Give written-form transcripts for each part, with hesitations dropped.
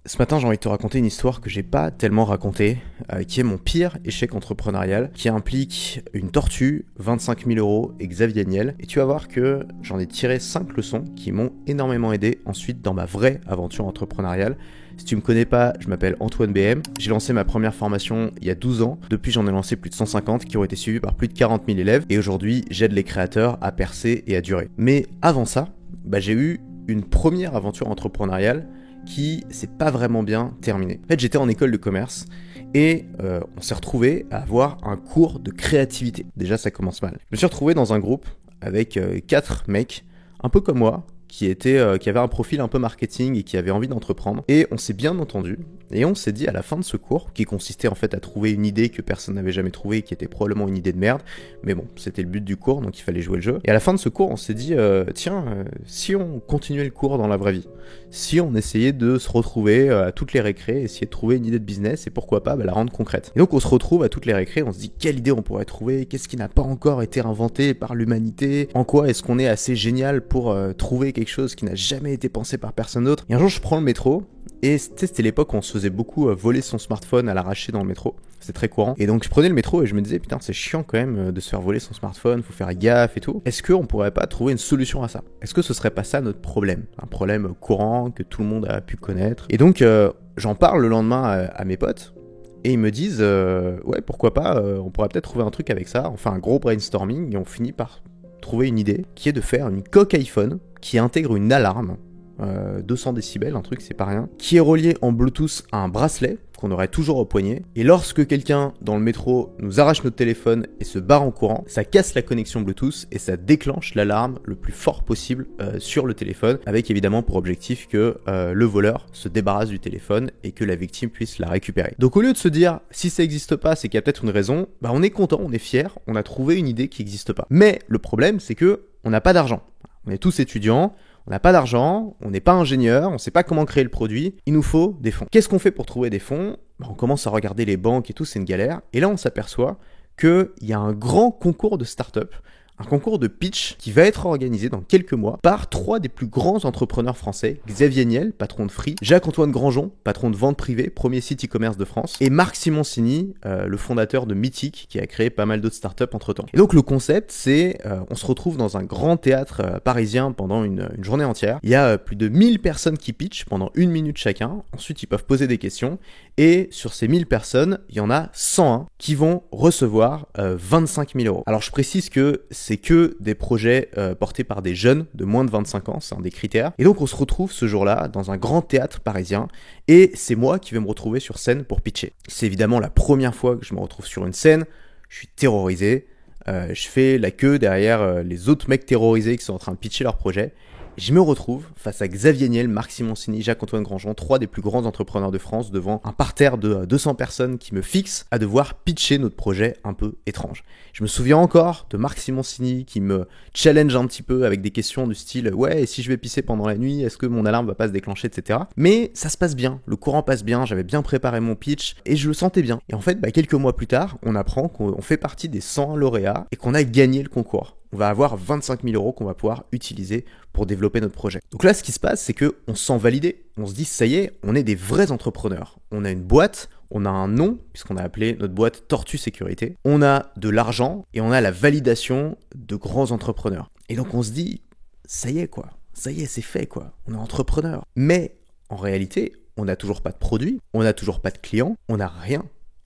Ce matin, j'ai envie de te raconter une histoire que j'ai pas tellement racontée, qui est mon pire échec entrepreneurial, qui implique une tortue, 25 000 euros et Xavier Niel. Et tu vas voir que j'en ai tiré 5 leçons qui m'ont énormément aidé ensuite dans ma vraie aventure entrepreneuriale. Si tu me connais pas, je m'appelle Antoine BM. J'ai lancé ma première formation il y a 12 ans. Depuis, j'en ai lancé plus de 150 qui ont été suivis par plus de 40 000 élèves. Et aujourd'hui, j'aide les créateurs à percer et à durer. Mais avant ça, j'ai eu une première aventure entrepreneuriale qui s'est pas vraiment bien terminé. En fait, j'étais en école de commerce et on s'est retrouvé à avoir un cours de créativité. Déjà, ça commence mal. Je me suis retrouvé dans un groupe avec 4 mecs, un peu comme moi, qui avaient un profil un peu marketing et qui avaient envie d'entreprendre. Et on s'est bien entendu et on s'est dit à la fin de ce cours, qui consistait en fait à trouver une idée que personne n'avait jamais trouvée, qui était probablement une idée de merde, mais bon, c'était le but du cours, donc il fallait jouer le jeu. Et à la fin de ce cours, on s'est dit, si on continuait le cours dans la vraie vie, si on essayait de se retrouver à toutes les récrés, essayer de trouver une idée de business et pourquoi pas la rendre concrète. Et donc on se retrouve à toutes les récrés, on se dit quelle idée on pourrait trouver, qu'est-ce qui n'a pas encore été inventé par l'humanité, en quoi est-ce qu'on est assez génial pour trouver quelque chose qui n'a jamais été pensé par personne d'autre. Et un jour je prends le métro, et c'était l'époque où on se faisait beaucoup voler son smartphone à l'arraché dans le métro. C'était très courant. Et donc je prenais le métro et je me disais, putain, c'est chiant quand même de se faire voler son smartphone, faut faire gaffe et tout. Est-ce qu'on pourrait pas trouver une solution à ça? Est-ce que ce serait pas ça notre problème? Un problème courant que tout le monde a pu connaître. Et donc j'en parle le lendemain à mes potes. Et ils me disent, ouais, pourquoi pas, on pourrait peut-être trouver un truc avec ça. On fait un gros brainstorming et on finit par trouver une idée qui est de faire une coque iPhone qui intègre une alarme. 200 décibels, un truc c'est pas rien, qui est relié en Bluetooth à un bracelet qu'on aurait toujours au poignet, et lorsque quelqu'un dans le métro nous arrache notre téléphone et se barre en courant, ça casse la connexion Bluetooth et ça déclenche l'alarme le plus fort possible sur le téléphone, avec évidemment pour objectif que le voleur se débarrasse du téléphone et que la victime puisse la récupérer. Donc au lieu de se dire si ça n'existe pas c'est qu'il y a peut-être une raison, on est content, on est fier, on a trouvé une idée qui n'existe pas. Mais le problème c'est que on n'a pas d'argent, on est tous étudiants, on n'a pas d'argent, on n'est pas ingénieur, on ne sait pas comment créer le produit, il nous faut des fonds. Qu'est-ce qu'on fait pour trouver des fonds? On commence à regarder les banques et tout, c'est une galère. Et là, on s'aperçoit qu'il y a un grand concours de start-up, un concours de pitch qui va être organisé dans quelques mois par 3 des plus grands entrepreneurs français, Xavier Niel, patron de Free, Jacques-Antoine Granjon, patron de Vente Privée, premier site e-commerce de France, et Marc Simoncini, le fondateur de Mythique, qui a créé pas mal d'autres startups entre-temps. Et donc le concept, c'est, on se retrouve dans un grand théâtre parisien pendant une journée entière. Il y a plus de 1000 personnes qui pitchent pendant 1 minute chacun. Ensuite, ils peuvent poser des questions. Et sur ces 1000 personnes, il y en a 101 qui vont recevoir 25 000 euros. Alors je précise que c'est que des projets portés par des jeunes de moins de 25 ans, c'est un des critères. Et donc on se retrouve ce jour-là dans un grand théâtre parisien et c'est moi qui vais me retrouver sur scène pour pitcher. C'est évidemment la première fois que je me retrouve sur une scène, je suis terrorisé, je fais la queue derrière les autres mecs terrorisés qui sont en train de pitcher leur projet. Je me retrouve face à Xavier Niel, Marc Simoncini, Jacques-Antoine Granjon, 3 des plus grands entrepreneurs de France, devant un parterre de 200 personnes qui me fixent à devoir pitcher notre projet un peu étrange. Je me souviens encore de Marc Simoncini qui me challenge un petit peu avec des questions du style « Ouais, et si je vais pisser pendant la nuit, est-ce que mon alarme va pas se déclencher, etc. » Mais ça se passe bien, le courant passe bien, j'avais bien préparé mon pitch et je le sentais bien. Et en fait, quelques mois plus tard, on apprend qu'on fait partie des 100 lauréats et qu'on a gagné le concours. On va avoir 25 000 euros qu'on va pouvoir utiliser pour développer notre projet. Donc là, ce qui se passe, c'est qu'on se sent validé. On se dit, ça y est, on est des vrais entrepreneurs. On a une boîte, on a un nom, puisqu'on a appelé notre boîte Tortue Sécurité. On a de l'argent et on a la validation de grands entrepreneurs. Et donc on se dit, ça y est quoi, ça y est, c'est fait quoi, on est entrepreneur. Mais en réalité, on n'a toujours pas de produit, on n'a toujours pas de clients, on n'a rien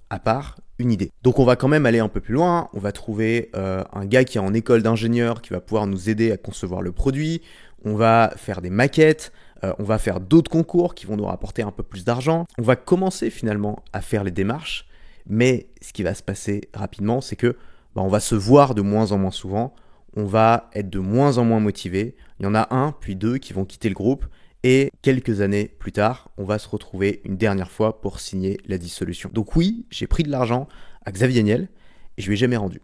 à part une idée. Donc on va quand même aller un peu plus loin, on va trouver un gars qui est en école d'ingénieur qui va pouvoir nous aider à concevoir le produit, on va faire des maquettes, on va faire d'autres concours qui vont nous rapporter un peu plus d'argent, on va commencer finalement à faire les démarches, mais ce qui va se passer rapidement, c'est que on va se voir de moins en moins souvent, on va être de moins en moins motivé, il y en a un puis 2 qui vont quitter le groupe, et quelques années plus tard, on va se retrouver une dernière fois pour signer la dissolution. Donc oui, j'ai pris de l'argent à Xavier Niel et je lui ai jamais rendu.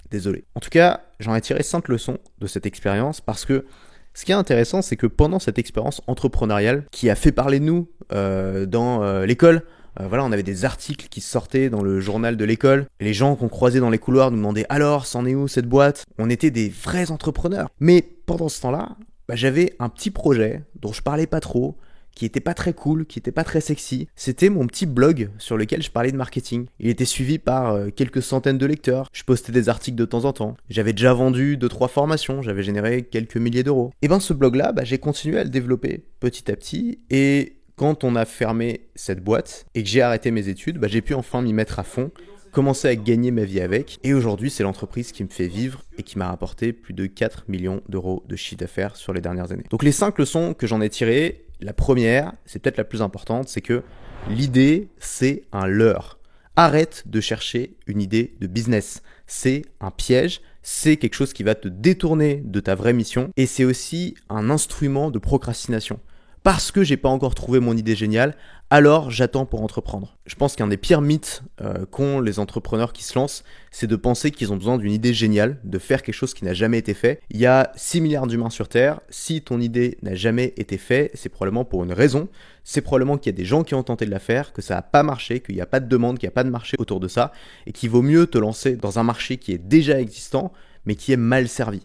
Désolé. En tout cas, j'en ai tiré 5 leçons de cette expérience parce que ce qui est intéressant, c'est que pendant cette expérience entrepreneuriale qui a fait parler de nous dans l'école, on avait des articles qui sortaient dans le journal de l'école. Les gens qu'on croisait dans les couloirs nous demandaient « Alors, c'en est où cette boîte ?» On était des vrais entrepreneurs. Mais pendant ce temps-là, j'avais un petit projet dont je parlais pas trop, qui était pas très cool, qui était pas très sexy. C'était mon petit blog sur lequel je parlais de marketing. Il était suivi par quelques centaines de lecteurs. Je postais des articles de temps en temps. J'avais déjà vendu 2-3 formations, j'avais généré quelques milliers d'euros. Et ben ce blog-là, j'ai continué à le développer petit à petit. Et quand on a fermé cette boîte et que j'ai arrêté mes études, j'ai pu enfin m'y mettre à fond, commencer à gagner ma vie avec. Et aujourd'hui, c'est l'entreprise qui me fait vivre et qui m'a rapporté plus de 4 millions d'euros de chiffre d'affaires sur les dernières années. Donc les 5 leçons que j'en ai tirées, la première, c'est peut-être la plus importante, c'est que l'idée, c'est un leurre. Arrête de chercher une idée de business. C'est un piège, c'est quelque chose qui va te détourner de ta vraie mission et c'est aussi un instrument de procrastination. Parce que j'ai pas encore trouvé mon idée géniale, alors j'attends pour entreprendre. Je pense qu'un des pires mythes qu'ont les entrepreneurs qui se lancent, c'est de penser qu'ils ont besoin d'une idée géniale, de faire quelque chose qui n'a jamais été fait. Il y a 6 milliards d'humains sur Terre, si ton idée n'a jamais été faite, c'est probablement pour une raison. C'est probablement qu'il y a des gens qui ont tenté de la faire, que ça n'a pas marché, qu'il n'y a pas de demande, qu'il n'y a pas de marché autour de ça, et qu'il vaut mieux te lancer dans un marché qui est déjà existant, mais qui est mal servi.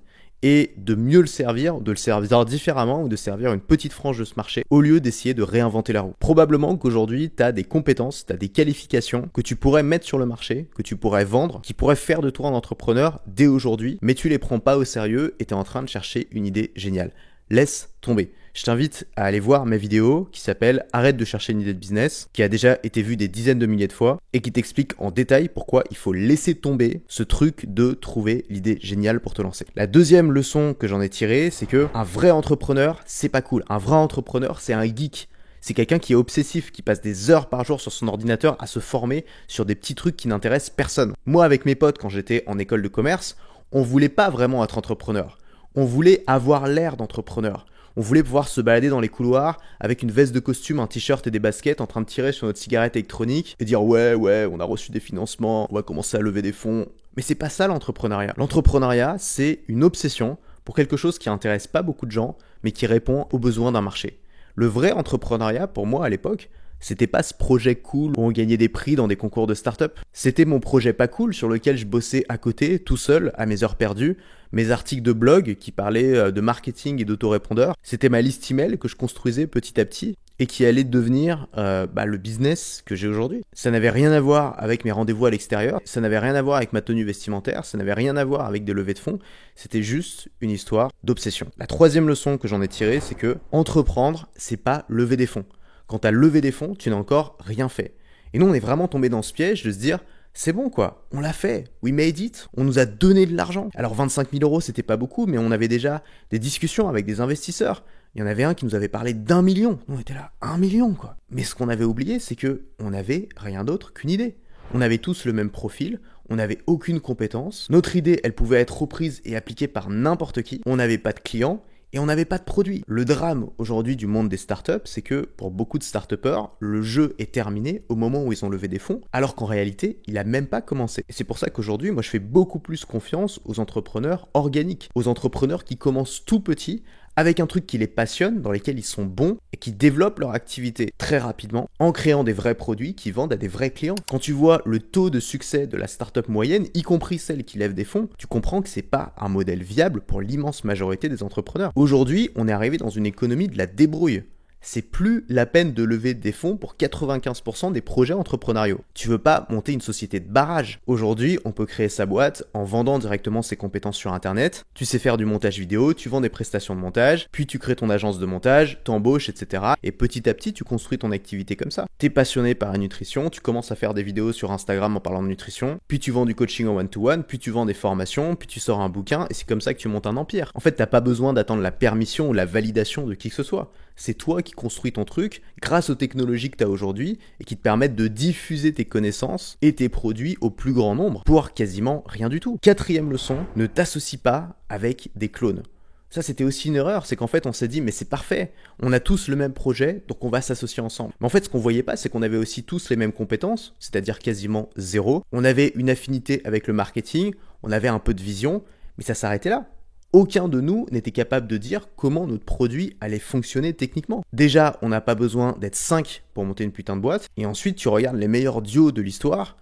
Et de mieux le servir, de le servir différemment ou de servir une petite frange de ce marché au lieu d'essayer de réinventer la roue. Probablement qu'aujourd'hui, tu as des compétences, tu as des qualifications que tu pourrais mettre sur le marché, que tu pourrais vendre, qui pourraient faire de toi un entrepreneur dès aujourd'hui, mais tu les prends pas au sérieux et tu es en train de chercher une idée géniale. Laisse tomber. Je t'invite à aller voir ma vidéo qui s'appelle « Arrête de chercher une idée de business » qui a déjà été vue des dizaines de milliers de fois et qui t'explique en détail pourquoi il faut laisser tomber ce truc de trouver l'idée géniale pour te lancer. La deuxième leçon que j'en ai tirée, c'est que un vrai entrepreneur, c'est pas cool. Un vrai entrepreneur, c'est un geek. C'est quelqu'un qui est obsessif, qui passe des heures par jour sur son ordinateur à se former sur des petits trucs qui n'intéressent personne. Moi, avec mes potes, quand j'étais en école de commerce, on voulait pas vraiment être entrepreneur. On voulait avoir l'air d'entrepreneur. On voulait pouvoir se balader dans les couloirs avec une veste de costume, un t-shirt et des baskets en train de tirer sur notre cigarette électronique et dire ouais, on a reçu des financements, on va commencer à lever des fonds. Mais c'est pas ça l'entrepreneuriat. L'entrepreneuriat, c'est une obsession pour quelque chose qui intéresse pas beaucoup de gens, mais qui répond aux besoins d'un marché. Le vrai entrepreneuriat, pour moi à l'époque, c'était pas ce projet cool où on gagnait des prix dans des concours de start-up. C'était mon projet pas cool sur lequel je bossais à côté, tout seul, à mes heures perdues, mes articles de blog qui parlaient de marketing et d'autorépondeur. C'était ma liste email que je construisais petit à petit et qui allait devenir le business que j'ai aujourd'hui. Ça n'avait rien à voir avec mes rendez-vous à l'extérieur, ça n'avait rien à voir avec ma tenue vestimentaire, ça n'avait rien à voir avec des levées de fonds, c'était juste une histoire d'obsession. La troisième leçon que j'en ai tirée, c'est que entreprendre, c'est pas lever des fonds. Quand tu as levé des fonds, tu n'as encore rien fait. Et nous, on est vraiment tombé dans ce piège de se dire, c'est bon quoi, on l'a fait, we made it, on nous a donné de l'argent. Alors 25 000 euros, c'était pas beaucoup, mais on avait déjà des discussions avec des investisseurs. Il y en avait un qui nous avait parlé d'1 million. Nous, on était là, 1 million quoi. Mais ce qu'on avait oublié, c'est que on n'avait rien d'autre qu'une idée. On avait tous le même profil, on n'avait aucune compétence. Notre idée, elle pouvait être reprise et appliquée par n'importe qui. On n'avait pas de clients. Et on n'avait pas de produit. Le drame aujourd'hui du monde des startups, c'est que pour beaucoup de start-upers, le jeu est terminé au moment où ils ont levé des fonds, alors qu'en réalité, il n'a même pas commencé. Et c'est pour ça qu'aujourd'hui, moi je fais beaucoup plus confiance aux entrepreneurs organiques, aux entrepreneurs qui commencent tout petits, avec un truc qui les passionne, dans lesquels ils sont bons et qui développent leur activité très rapidement en créant des vrais produits qui vendent à des vrais clients. Quand tu vois le taux de succès de la startup moyenne, y compris celle qui lève des fonds, tu comprends que c'est pas un modèle viable pour l'immense majorité des entrepreneurs. Aujourd'hui, on est arrivé dans une économie de la débrouille. C'est plus la peine de lever des fonds pour 95% des projets entrepreneuriaux. Tu veux pas monter une société de barrage. Aujourd'hui, on peut créer sa boîte en vendant directement ses compétences sur Internet. Tu sais faire du montage vidéo, tu vends des prestations de montage, puis tu crées ton agence de montage, t'embauches, etc. Et petit à petit, tu construis ton activité comme ça. T'es passionné par la nutrition, tu commences à faire des vidéos sur Instagram en parlant de nutrition, puis tu vends du coaching en one-to-one, puis tu vends des formations, puis tu sors un bouquin, et c'est comme ça que tu montes un empire. En fait, t'as pas besoin d'attendre la permission ou la validation de qui que ce soit. C'est toi qui construis ton truc grâce aux technologies que tu as aujourd'hui et qui te permettent de diffuser tes connaissances et tes produits au plus grand nombre pour quasiment rien du tout. Quatrième leçon, ne t'associe pas avec des clones. Ça, c'était aussi une erreur, c'est qu'en fait, on s'est dit, mais c'est parfait, on a tous le même projet, donc on va s'associer ensemble. Mais en fait, ce qu'on voyait pas, c'est qu'on avait aussi tous les mêmes compétences, c'est-à-dire quasiment zéro. On avait une affinité avec le marketing, on avait un peu de vision, mais ça s'arrêtait là. Aucun de nous n'était capable de dire comment notre produit allait fonctionner techniquement. Déjà, on n'a pas besoin d'être 5 pour monter une putain de boîte. Et ensuite, tu regardes les meilleurs duos de l'histoire,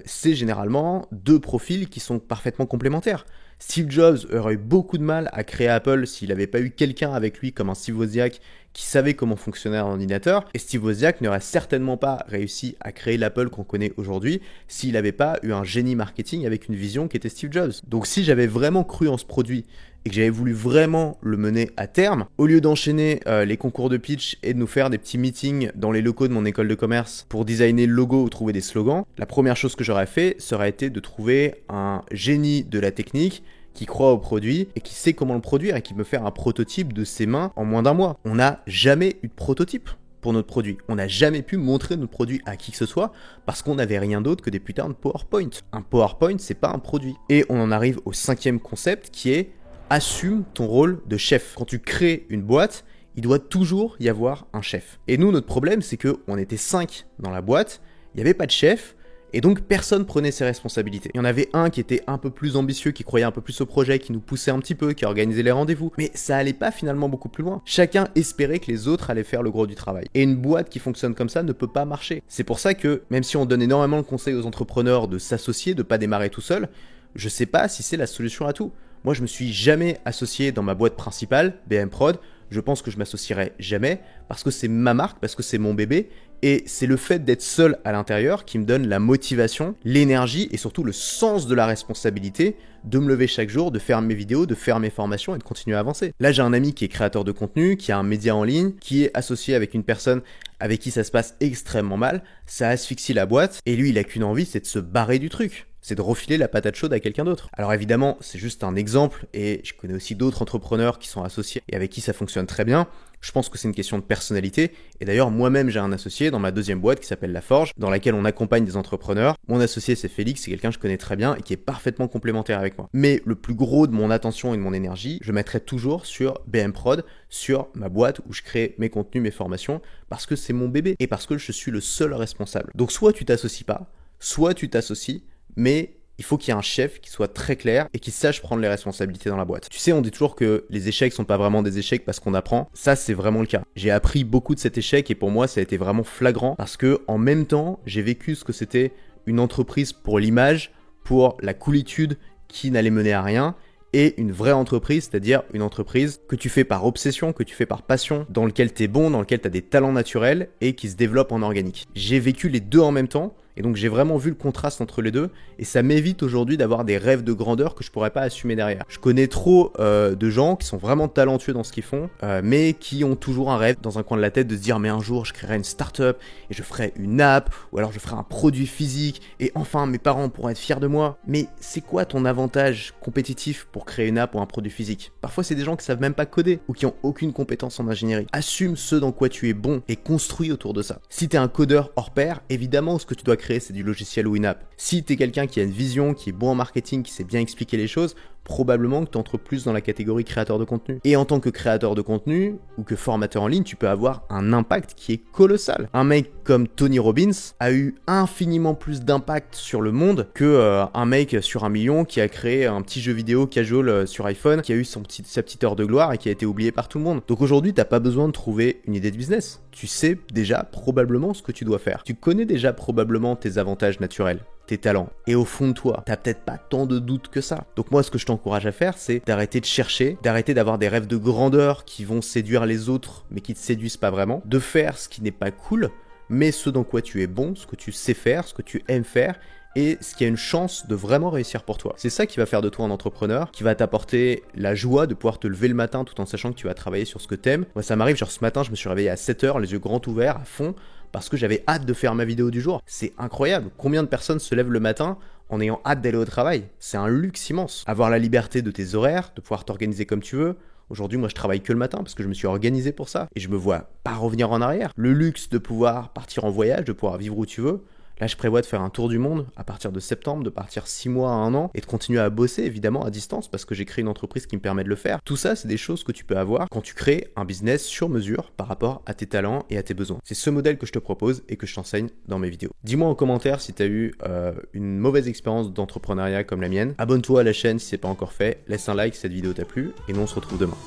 c'est généralement 2 profils qui sont parfaitement complémentaires. Steve Jobs aurait eu beaucoup de mal à créer Apple s'il n'avait pas eu quelqu'un avec lui comme un Steve Wozniak qui savait comment fonctionnait un ordinateur, et Steve Wozniak n'aurait certainement pas réussi à créer l'Apple qu'on connaît aujourd'hui s'il n'avait pas eu un génie marketing avec une vision qui était Steve Jobs. Donc si j'avais vraiment cru en ce produit et que j'avais voulu vraiment le mener à terme, au lieu d'enchaîner les concours de pitch et de nous faire des petits meetings dans les locaux de mon école de commerce pour designer le logo ou trouver des slogans, la première chose que j'aurais fait serait été de trouver un génie de la technique qui croit au produit et qui sait comment le produire et qui me faire un prototype de ses mains en moins d'un mois. On n'a jamais eu de prototype pour notre produit. On n'a jamais pu montrer notre produit à qui que ce soit parce qu'on n'avait rien d'autre que des putains de PowerPoint. Un PowerPoint, c'est pas un produit. Et on en arrive au 5e concept qui est assume ton rôle de chef. Quand tu crées une boîte, il doit toujours y avoir un chef. Et nous, notre problème, c'est qu'on était 5 dans la boîte, il n'y avait pas de chef, et donc personne prenait ses responsabilités. Il y en avait un qui était un peu plus ambitieux, qui croyait un peu plus au projet, qui nous poussait un petit peu, qui organisait les rendez-vous. Mais ça allait pas finalement beaucoup plus loin. Chacun espérait que les autres allaient faire le gros du travail. Et une boîte qui fonctionne comme ça ne peut pas marcher. C'est pour ça que, même si on donne énormément de conseils aux entrepreneurs de s'associer, de pas démarrer tout seul, je sais pas si c'est la solution à tout. Moi, je me suis jamais associé dans ma boîte principale, BM Prod. Je pense que je m'associerai jamais parce que c'est ma marque, parce que c'est mon bébé. Et c'est le fait d'être seul à l'intérieur qui me donne la motivation, l'énergie et surtout le sens de la responsabilité de me lever chaque jour, de faire mes vidéos, de faire mes formations et de continuer à avancer. Là, j'ai un ami qui est créateur de contenu, qui a un média en ligne, qui est associé avec une personne avec qui ça se passe extrêmement mal. Ça asphyxie la boîte et lui, il a qu'une envie, c'est de se barrer du truc. C'est de refiler la patate chaude à quelqu'un d'autre. Alors évidemment, c'est juste un exemple et je connais aussi d'autres entrepreneurs qui sont associés et avec qui ça fonctionne très bien. Je pense que c'est une question de personnalité. Et d'ailleurs, moi-même, j'ai un associé dans ma deuxième boîte qui s'appelle La Forge, dans laquelle on accompagne des entrepreneurs. Mon associé, c'est Félix, c'est quelqu'un que je connais très bien et qui est parfaitement complémentaire avec moi. Mais le plus gros de mon attention et de mon énergie, je mettrai toujours sur BM Prod, sur ma boîte où je crée mes contenus, mes formations, parce que c'est mon bébé et parce que je suis le seul responsable. Donc soit tu t'associes pas, soit tu t'associes, mais il faut qu'il y ait un chef qui soit très clair et qui sache prendre les responsabilités dans la boîte. Tu sais, on dit toujours que les échecs sont pas vraiment des échecs parce qu'on apprend. Ça, c'est vraiment le cas. J'ai appris beaucoup de cet échec et pour moi, ça a été vraiment flagrant parce que en même temps, j'ai vécu ce que c'était une entreprise pour l'image, pour la coolitude qui n'allait mener à rien et une vraie entreprise, c'est-à-dire une entreprise que tu fais par obsession, que tu fais par passion, dans lequel tu es bon, dans lequel tu as des talents naturels et qui se développe en organique. J'ai vécu les deux en même temps. Et donc j'ai vraiment vu le contraste entre les deux et ça m'évite aujourd'hui d'avoir des rêves de grandeur que je pourrais pas assumer derrière. Je connais trop de gens qui sont vraiment talentueux dans ce qu'ils font mais qui ont toujours un rêve dans un coin de la tête de se dire mais un jour je créerai une start-up et je ferai une app ou alors je ferai un produit physique et enfin mes parents pourront être fiers de moi. Mais c'est quoi ton avantage compétitif pour créer une app ou un produit physique? Parfois c'est des gens qui savent même pas coder ou qui ont aucune compétence en ingénierie. Assume ce dans quoi tu es bon et construis autour de ça. Si tu es un codeur hors pair, évidemment ce que tu dois créer c'est du logiciel ou une app. Si tu es quelqu'un qui a une vision, qui est bon en marketing, qui sait bien expliquer les choses, probablement que tu entres plus dans la catégorie créateur de contenu. Et en tant que créateur de contenu ou que formateur en ligne, tu peux avoir un impact qui est colossal. Un mec comme Tony Robbins a eu infiniment plus d'impact sur le monde que un mec sur 1 million qui a créé un petit jeu vidéo casual sur iPhone, qui a eu sa petite heure de gloire et qui a été oublié par tout le monde. Donc aujourd'hui, t'as pas besoin de trouver une idée de business. Tu sais déjà probablement ce que tu dois faire. Tu connais déjà probablement tes avantages naturels, tes talents. Et au fond de toi, t'as peut-être pas tant de doutes que ça. Donc moi, ce que je t'encourage à faire, c'est d'arrêter de chercher, d'arrêter d'avoir des rêves de grandeur qui vont séduire les autres, mais qui te séduisent pas vraiment, de faire ce qui n'est pas cool, mais ce dans quoi tu es bon, ce que tu sais faire, ce que tu aimes faire, et ce qui a une chance de vraiment réussir pour toi. C'est ça qui va faire de toi un entrepreneur, qui va t'apporter la joie de pouvoir te lever le matin tout en sachant que tu vas travailler sur ce que t'aimes. Moi, ça m'arrive, genre ce matin, je me suis réveillé à 7h, les yeux grands ouverts, à fond, parce que j'avais hâte de faire ma vidéo du jour. C'est incroyable. Combien de personnes se lèvent le matin en ayant hâte d'aller au travail? C'est un luxe immense. Avoir la liberté de tes horaires, de pouvoir t'organiser comme tu veux. Aujourd'hui, moi, je travaille que le matin parce que je me suis organisé pour ça. Et je me vois pas revenir en arrière. Le luxe de pouvoir partir en voyage, de pouvoir vivre où tu veux. Là, je prévois de faire un tour du monde à partir de septembre, de partir 6 mois à 1 an et de continuer à bosser évidemment à distance parce que j'ai créé une entreprise qui me permet de le faire. Tout ça, c'est des choses que tu peux avoir quand tu crées un business sur mesure par rapport à tes talents et à tes besoins. C'est ce modèle que je te propose et que je t'enseigne dans mes vidéos. Dis-moi en commentaire si tu as eu une mauvaise expérience d'entrepreneuriat comme la mienne. Abonne-toi à la chaîne si c'est pas encore fait. Laisse un like si cette vidéo t'a plu et nous on se retrouve demain.